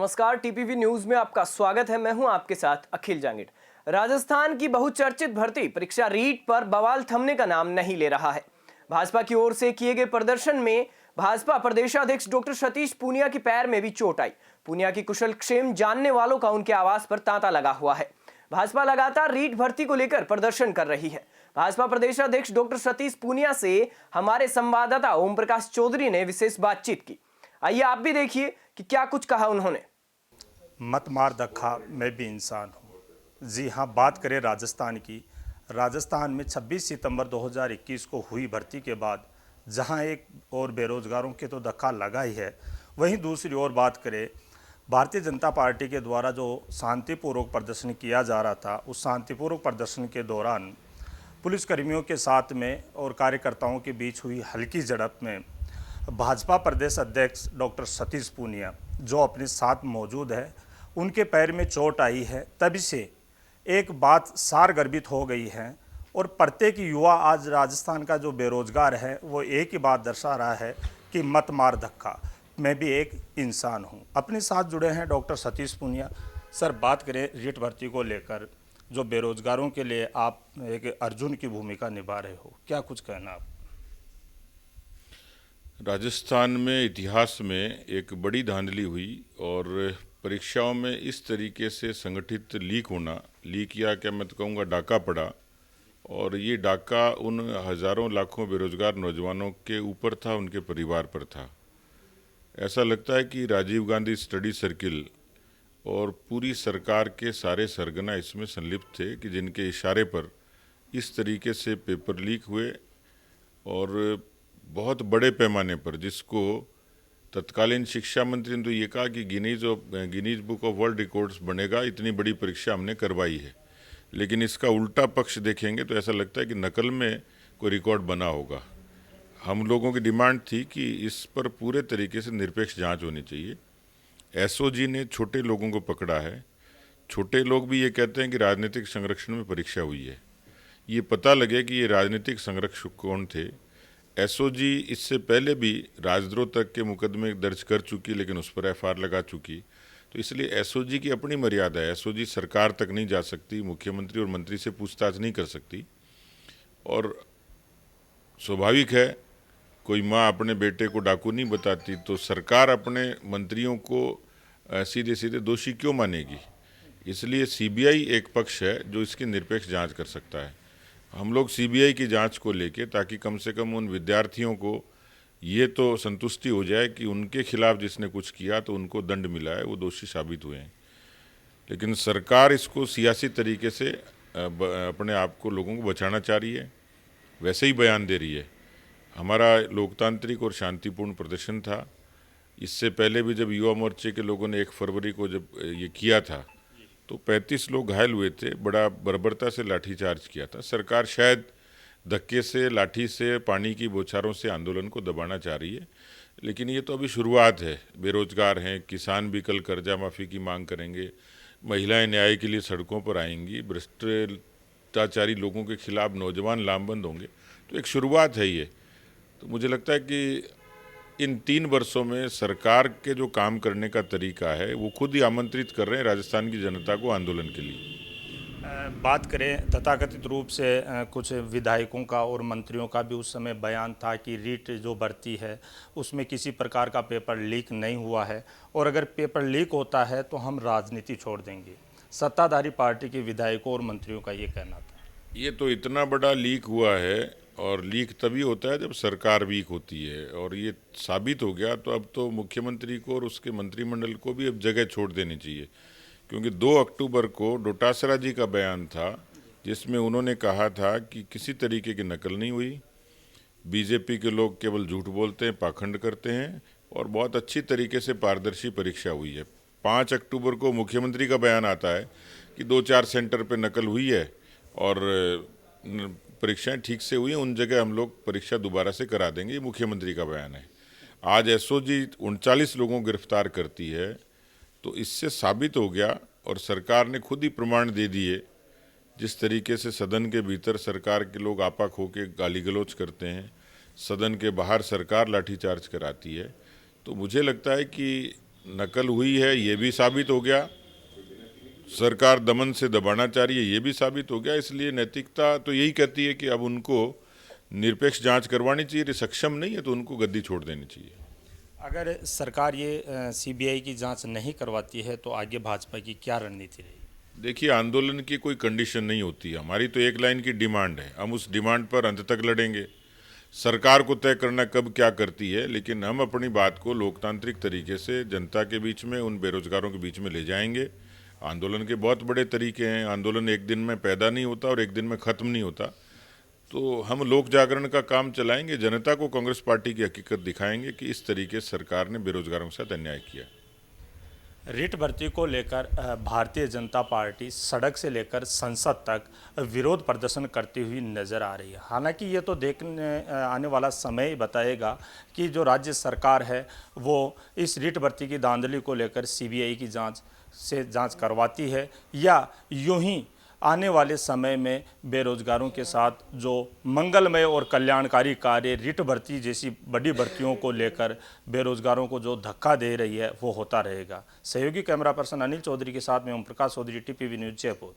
नमस्कार, TPV news में आपका स्वागत है। मैं हूं आपके साथ अखिल जांगिड। राजस्थान की बहुचर्चित भर्ती परीक्षा रीट पर बवाल थमने का नाम नहीं ले रहा है। भाजपा की ओर से किए गए प्रदर्शन में भाजपा प्रदेशाध्यक्ष डॉक्टर सतीश पूनिया के पैर में भी चोट आई। पूनिया की कुशल क्षेम जानने वालों का उनके आवास पर तांता लगा हुआ है। भाजपा लगातार रीट भर्ती को लेकर प्रदर्शन कर रही है। भाजपा प्रदेशाध्यक्ष डॉक्टर सतीश पूनिया से हमारे संवाददाता ओम प्रकाश चौधरी ने विशेष बातचीत की। आइए आप भी देखिए कि क्या कुछ कहा उन्होंने। मत मार दखा, मैं भी इंसान हूँ। जी हाँ, बात करें राजस्थान की। राजस्थान में 26 सितंबर 2021 को हुई भर्ती के बाद जहां एक और बेरोजगारों के तो धक्का लगा ही है, वहीं दूसरी ओर बात करें भारतीय जनता पार्टी के द्वारा जो शांतिपूर्वक प्रदर्शन किया जा रहा था, उस शांतिपूर्वक प्रदर्शन के दौरान पुलिसकर्मियों के साथ में और कार्यकर्ताओं के बीच हुई हल्की झड़प में भाजपा प्रदेश अध्यक्ष डॉक्टर सतीश पूनिया जो अपने साथ मौजूद है, उनके पैर में चोट आई है। तभी से एक बात सारगर्भित हो गई है और प्रत्येक युवा आज राजस्थान का जो बेरोजगार है वो एक ही बात दर्शा रहा है कि मत मार धक्का, मैं भी एक इंसान हूं। अपने साथ जुड़े हैं डॉक्टर सतीश पूनिया। सर, बात करें रीट भर्ती को लेकर, जो बेरोजगारों के लिए आप एक अर्जुन की भूमिका निभा रहे हो, क्या कुछ कहना आप? राजस्थान में इतिहास में एक बड़ी धांधली हुई और परीक्षाओं में इस तरीके से संगठित लीक या क्या मैं तो कहूँगा डाका पड़ा, और ये डाका उन हज़ारों लाखों बेरोजगार नौजवानों के ऊपर था, उनके परिवार पर था। ऐसा लगता है कि राजीव गांधी स्टडी सर्किल और पूरी सरकार के सारे सरगना इसमें संलिप्त थे कि जिनके इशारे पर इस तरीके से पेपर लीक हुए और बहुत बड़े पैमाने पर, जिसको तत्कालीन शिक्षा मंत्री ने तो ये कहा कि Guinness book of world records बनेगा, इतनी बड़ी परीक्षा हमने करवाई है। लेकिन इसका उल्टा पक्ष देखेंगे तो ऐसा लगता है कि नकल में कोई रिकॉर्ड बना होगा। हम लोगों की डिमांड थी कि इस पर पूरे तरीके से निरपेक्ष जांच होनी चाहिए। एसओजी ने छोटे लोगों को पकड़ा है। छोटे लोग भी ये कहते हैं कि राजनीतिक संरक्षण में परीक्षा हुई है। ये पता लगे कि ये राजनीतिक संरक्षक कौन थे। एसओजी इससे पहले भी राजद्रोह तक के मुकदमे दर्ज कर चुकी, लेकिन उस पर एफआईआर लगा चुकी। तो इसलिए एसओजी की अपनी मर्यादा है। एसओजी सरकार तक नहीं जा सकती, मुख्यमंत्री और मंत्री से पूछताछ नहीं कर सकती। और स्वाभाविक है, कोई माँ अपने बेटे को डाकू नहीं बताती, तो सरकार अपने मंत्रियों को सीधे सीधे दोषी क्यों मानेगी। इसलिए सीबीआई एक पक्ष है जो इसकी निरपेक्ष जांच कर सकता है। हम लोग सीबीआई की जांच को लेके, ताकि कम से कम उन विद्यार्थियों को ये तो संतुष्टि हो जाए कि उनके खिलाफ जिसने कुछ किया तो उनको दंड मिला है, वो दोषी साबित हुए हैं। लेकिन सरकार इसको सियासी तरीके से अपने आप को, लोगों को बचाना चाह रही है, वैसे ही बयान दे रही है। हमारा लोकतांत्रिक और शांतिपूर्ण प्रदर्शन था। इससे पहले भी जब युवा मोर्चे के लोगों ने 1 फरवरी को जब ये किया था तो 35 लोग घायल हुए थे। बड़ा बर्बरता से लाठीचार्ज किया था। सरकार शायद धक्के से, लाठी से, पानी की बौछारों से आंदोलन को दबाना चाह रही है, लेकिन ये तो अभी शुरुआत है। बेरोजगार हैं, किसान भी कल कर्जा माफ़ी की मांग करेंगे, महिलाएं न्याय के लिए सड़कों पर आएंगी, भ्रष्टाचारी लोगों के खिलाफ नौजवान लामबंद होंगे। तो एक शुरुआत है ये। तो मुझे लगता है कि इन 3 वर्षों में सरकार के जो काम करने का तरीका है, वो खुद ही आमंत्रित कर रहे हैं राजस्थान की जनता को आंदोलन के लिए। बात करें तथाकथित रूप से कुछ विधायकों का और मंत्रियों का भी उस समय बयान था कि रीट जो भर्ती है उसमें किसी प्रकार का पेपर लीक नहीं हुआ है, और अगर पेपर लीक होता है तो हम राजनीति छोड़ देंगे। सत्ताधारी पार्टी के विधायकों और मंत्रियों का ये कहना था। ये तो इतना बड़ा लीक हुआ है, और लीक तभी होता है जब सरकार वीक होती है, और ये साबित हो गया। तो अब तो मुख्यमंत्री को और उसके मंत्रिमंडल को भी अब जगह छोड़ देनी चाहिए, क्योंकि 2 अक्टूबर को डोटासरा जी का बयान था जिसमें उन्होंने कहा था कि किसी तरीके की नकल नहीं हुई, बीजेपी के लोग केवल झूठ बोलते हैं, पाखंड करते हैं, और बहुत अच्छी तरीके से पारदर्शी परीक्षा हुई है। 5 अक्टूबर को मुख्यमंत्री का बयान आता है कि 2-4 सेंटर पर नकल हुई है और परीक्षाएं ठीक से हुई हैं, उन जगह हम लोग परीक्षा दोबारा से करा देंगे। ये मुख्यमंत्री का बयान है। आज एसओजी 39 लोगों को गिरफ्तार करती है, तो इससे साबित हो गया, और सरकार ने खुद ही प्रमाण दे दिए। जिस तरीके से सदन के भीतर सरकार के लोग आपा खो के गाली गलौज करते हैं, सदन के बाहर सरकार लाठीचार्ज कराती है। तो मुझे लगता है कि नकल हुई है ये भी साबित हो गया, सरकार दमन से दबाना चाह रही है ये भी साबित हो गया। इसलिए नैतिकता तो यही कहती है कि अब उनको निरपेक्ष जांच करवानी चाहिए, सक्षम नहीं है तो उनको गद्दी छोड़ देनी चाहिए। अगर सरकार ये सीबीआई की जांच नहीं करवाती है तो आगे भाजपा की क्या रणनीति रहेगी? देखिए, आंदोलन की कोई कंडीशन नहीं होती है, हमारी तो एक लाइन की डिमांड है, हम उस डिमांड पर अंत तक लड़ेंगे। सरकार को तय करना कब क्या करती है, लेकिन हम अपनी बात को लोकतांत्रिक तरीके से जनता के बीच में, उन बेरोजगारों के बीच में ले जाएंगे। आंदोलन के बहुत बड़े तरीके हैं, आंदोलन एक दिन में पैदा नहीं होता और एक दिन में ख़त्म नहीं होता। तो हम लोक जागरण का काम चलाएंगे, जनता को कांग्रेस पार्टी की हकीकत दिखाएंगे कि इस तरीके से सरकार ने बेरोजगारों के साथ अन्याय किया। रीट भर्ती को लेकर भारतीय जनता पार्टी सड़क से लेकर संसद तक विरोध प्रदर्शन करती हुई नजर आ रही है। हालांकि ये तो देखने आने वाला समय ही बताएगा कि जो राज्य सरकार है वो इस रीट भर्ती की धांधली को लेकर सीबीआई की जांच करवाती है या यूं ही आने वाले समय में बेरोजगारों के साथ जो मंगलमय और कल्याणकारी कार्य रीट भर्ती जैसी बड़ी भर्तियों को लेकर बेरोजगारों को जो धक्का दे रही है वो होता रहेगा। सहयोगी कैमरा पर्सन अनिल चौधरी के साथ में ओम प्रकाश चौधरी, टीपीवी न्यूज़, जयपुर।